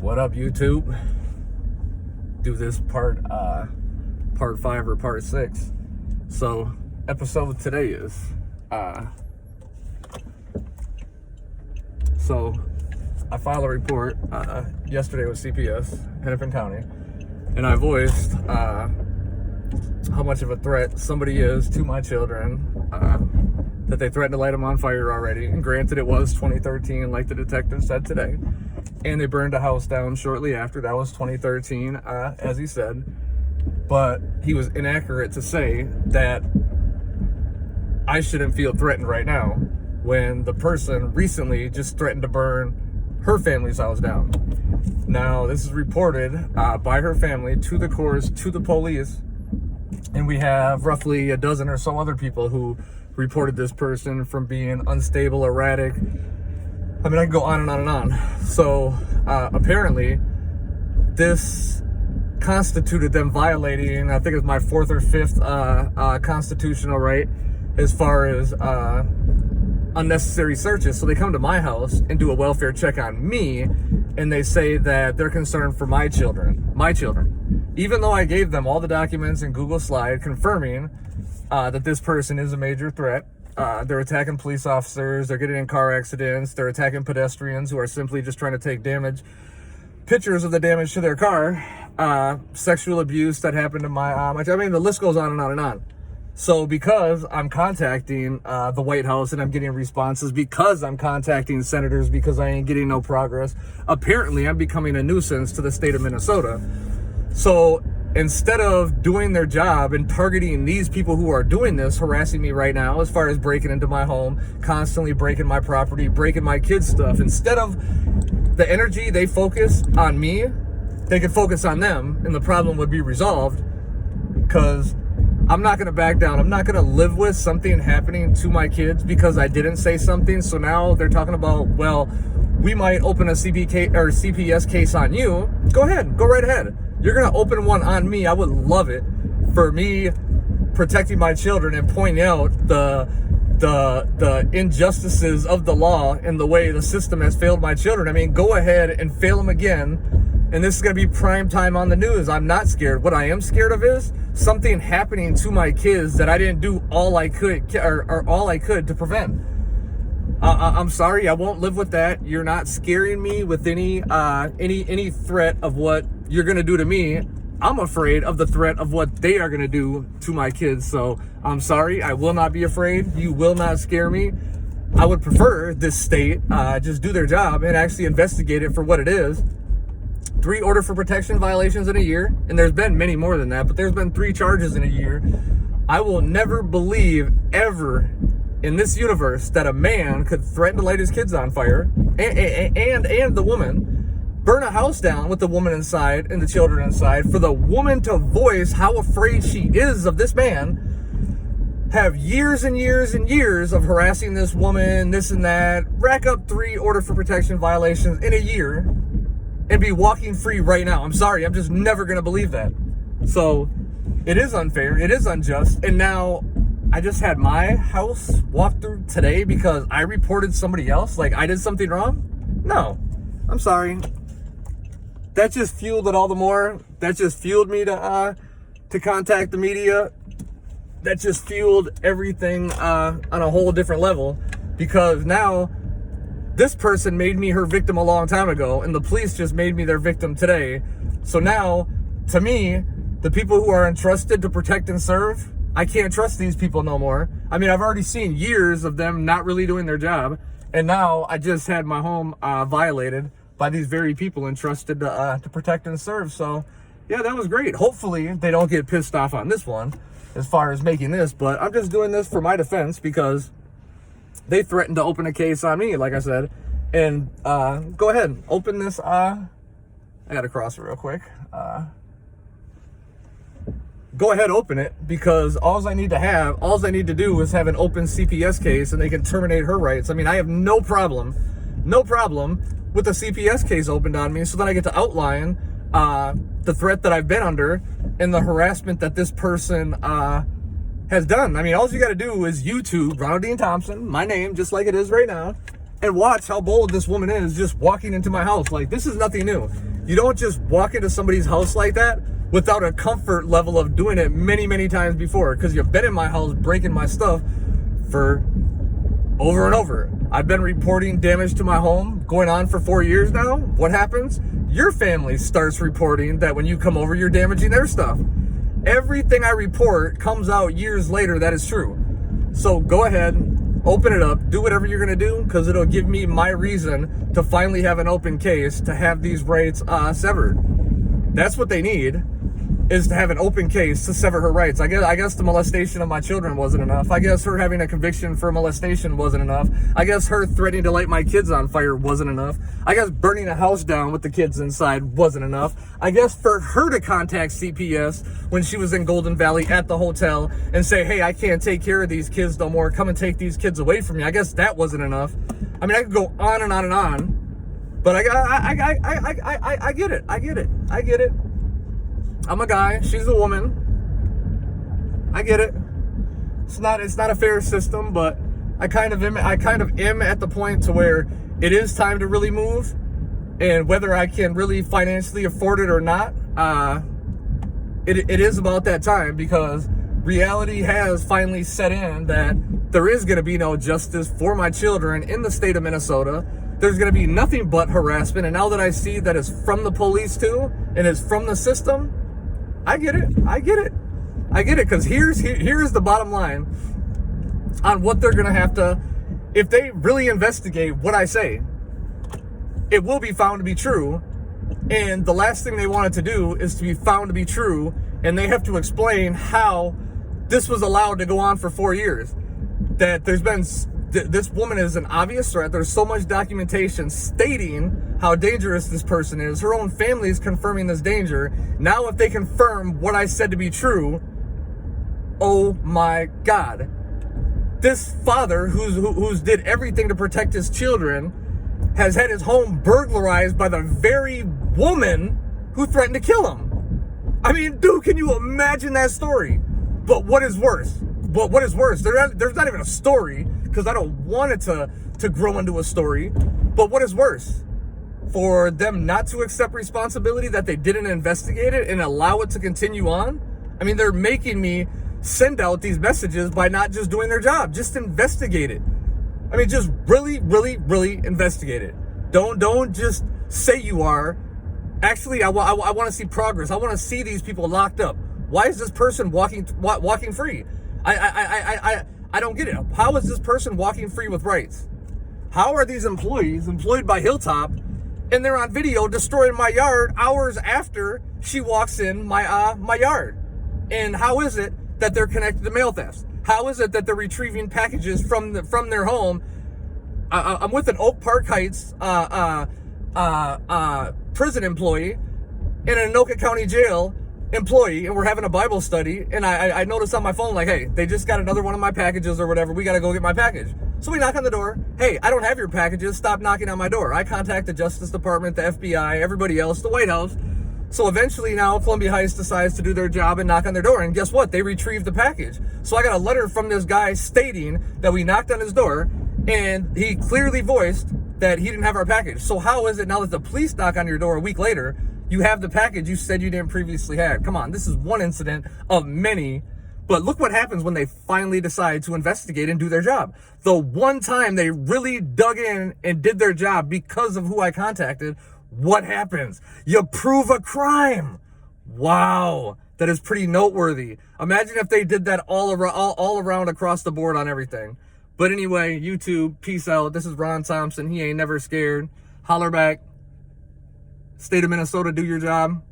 What up, YouTube? Do this part 5 or part 6. So episode today is so I filed a report yesterday with CPS Hennepin County, and I voiced how much of a threat somebody is to my children, that they threatened to light them on fire already. And granted, it was 2013, like the detective said today, and they burned a house down shortly after. That was 2013, as he said. But he was inaccurate to say that I shouldn't feel threatened right now when the person recently just threatened to burn her family's house down. Now, this is reported by her family to the courts, to the police, and we have roughly a dozen or so other people who reported this person from being unstable, erratic. I mean, I can go on and on and on. So apparently this constituted them violating, I think it was my 4th or 5th constitutional right as far as unnecessary searches. So they come to my house and do a welfare check on me, and they say that they're concerned for my children, even though I gave them all the documents in Google Slide confirming that this person is a major threat. They're attacking police officers, they're getting in car accidents, they're attacking pedestrians who are simply just trying to take pictures of the damage to their car, sexual abuse that happened to my I mean, the list goes on and on and on. So because I'm contacting the White House and I'm getting responses, because I'm contacting senators because I ain't getting no progress, apparently I'm becoming a nuisance to the state of Minnesota. So instead of doing their job and targeting these people who are doing this, harassing me right now, as far as breaking into my home, constantly breaking my property, breaking my kids' stuff, instead of the energy they focus on me, they could focus on them and the problem would be resolved. Because I'm not going to back down. I'm not going to live with something happening to my kids because I didn't say something. So now they're talking about, well, we might open a CPS case on you. Go ahead. Go right ahead. You're going to open one on me. I would love it for me protecting my children and pointing out the injustices of the law and the way the system has failed my children. I mean, go ahead and fail them again. And this is going to be prime time on the news. I'm not scared. What I am scared of is something happening to my kids that I didn't do all I could to prevent. I'm sorry. I won't live with that. You're not scaring me with any threat of what you're going to do to me. I'm afraid of the threat of what they are going to do to my kids. So I'm sorry. I will not be afraid. You will not scare me. I would prefer this state just do their job and actually investigate it for what it is. 3 order for protection violations in a year, and there's been many more than that, but there's been 3 charges in a year. I will never believe ever in this universe that a man could threaten to light his kids on fire and the woman, burn a house down with the woman inside and the children inside, for the woman to voice how afraid she is of this man, have years and years and years of harassing this woman, this and that, rack up 3 order for protection violations in a year, and be walking free right now. I'm sorry, I'm just never going to believe that. So it is unfair, it is unjust, and now I just had my house walked through today because I reported somebody else, like I did something wrong? No, I'm sorry. That just fueled it all the more. That just fueled me to contact the media. That just fueled everything on a whole different level, because now this person made me her victim a long time ago, and the police just made me their victim today. So now, to me, the people who are entrusted to protect and serve, I can't trust these people no more. I mean, I've already seen years of them not really doing their job, and now I just had my home violated by these very people entrusted to protect and serve. So, yeah, that was great. Hopefully, they don't get pissed off on this one as far as making this, but I'm just doing this for my defense because they threatened to open a case on me, like I said. And go ahead, open this. I gotta cross it real quick. Go ahead, open it, because all I need to do is have an open CPS case and they can terminate her rights. I mean, I have no problem with the CPS case opened on me, so then I get to outline the threat that I've been under and the harassment that this person has done. I mean, all you got to do is YouTube Ronald Thompson, my name, just like it is right now, and watch how bold this woman is just walking into my house. Like, this is nothing new. You don't just walk into somebody's house like that without a comfort level of doing it many, many times before, because you've been in my house breaking my stuff for over and over. I've been reporting damage to my home going on for 4 years now. What happens? Your family starts reporting that when you come over, you're damaging their stuff. Everything I report comes out years later that is true. So go ahead, open it up, do whatever you're going to do, because it'll give me my reason to finally have an open case to have these rights severed. That's what they need, is to have an open case to sever her rights. I guess the molestation of my children wasn't enough. I guess her having a conviction for molestation wasn't enough. I guess her threatening to light my kids on fire wasn't enough. I guess burning a house down with the kids inside wasn't enough. I guess for her to contact CPS when she was in Golden Valley at the hotel and say, hey, I can't take care of these kids no more. Come and take these kids away from me. I guess that wasn't enough. I mean, I could go on and on and on, but I get it. I get it. I'm a guy, she's a woman. I get it. It's not a fair system, but I kind of am at the point to where it is time to really move, and whether I can really financially afford it or not, it is about that time, because reality has finally set in that there is going to be no justice for my children in the state of Minnesota. There's going to be nothing but harassment, and now that I see that it's from the police too, and it's from the system, I get it, because here's the bottom line on what they're going to have to, if they really investigate what I say, it will be found to be true, and the last thing they want it to do is to be found to be true, and they have to explain how this was allowed to go on for 4 years, that there's been, this woman is an obvious threat. There's so much documentation stating how dangerous this person is. Her own family is confirming this danger. Now, if they confirm what I said to be true, oh my God. This father who's did everything to protect his children has had his home burglarized by the very woman who threatened to kill him. I mean, dude, can you imagine that story? But what is worse? What is worse? There's not even a story, because I don't want it to grow into a story. But what is worse? For them not to accept responsibility, that they didn't investigate it and allow it to continue on? I mean, they're making me send out these messages by not just doing their job. Just investigate it. I mean, just really, really, really investigate it. Don't just say you are. Actually, I want to see progress. I want to see these people locked up. Why is this person walking free? I don't get it. How is this person walking free with rights? How are these employees employed by Hilltop, and they're on video destroying my yard hours after she walks in my yard? And how is it that they're connected to mail thefts? How is it that they're retrieving packages from their home? I'm with an Oak Park Heights prison employee and an Anoka County jail employee, and we're having a Bible study, and I noticed on my phone, like, hey, they just got another one of my packages or whatever. We got to go get my package. So we knock on the door. Hey, I don't have your packages. Stop knocking on my door. I contact the Justice Department, the FBI, everybody else, the White House. So eventually now Columbia Heights decides to do their job and knock on their door. And guess what? They retrieved the package. So I got a letter from this guy stating that we knocked on his door, and he clearly voiced that he didn't have our package. So how is it now that the police knock on your door a week later, you have the package you said you didn't previously have? Come on, this is one incident of many. But look what happens when they finally decide to investigate and do their job. The one time they really dug in and did their job because of who I contacted, what happens? You prove a crime. Wow, that is pretty noteworthy. Imagine if they did that all around across the board on everything. But anyway, YouTube, peace out. This is Ron Thompson. He ain't never scared. Holler back. State of Minnesota, do your job.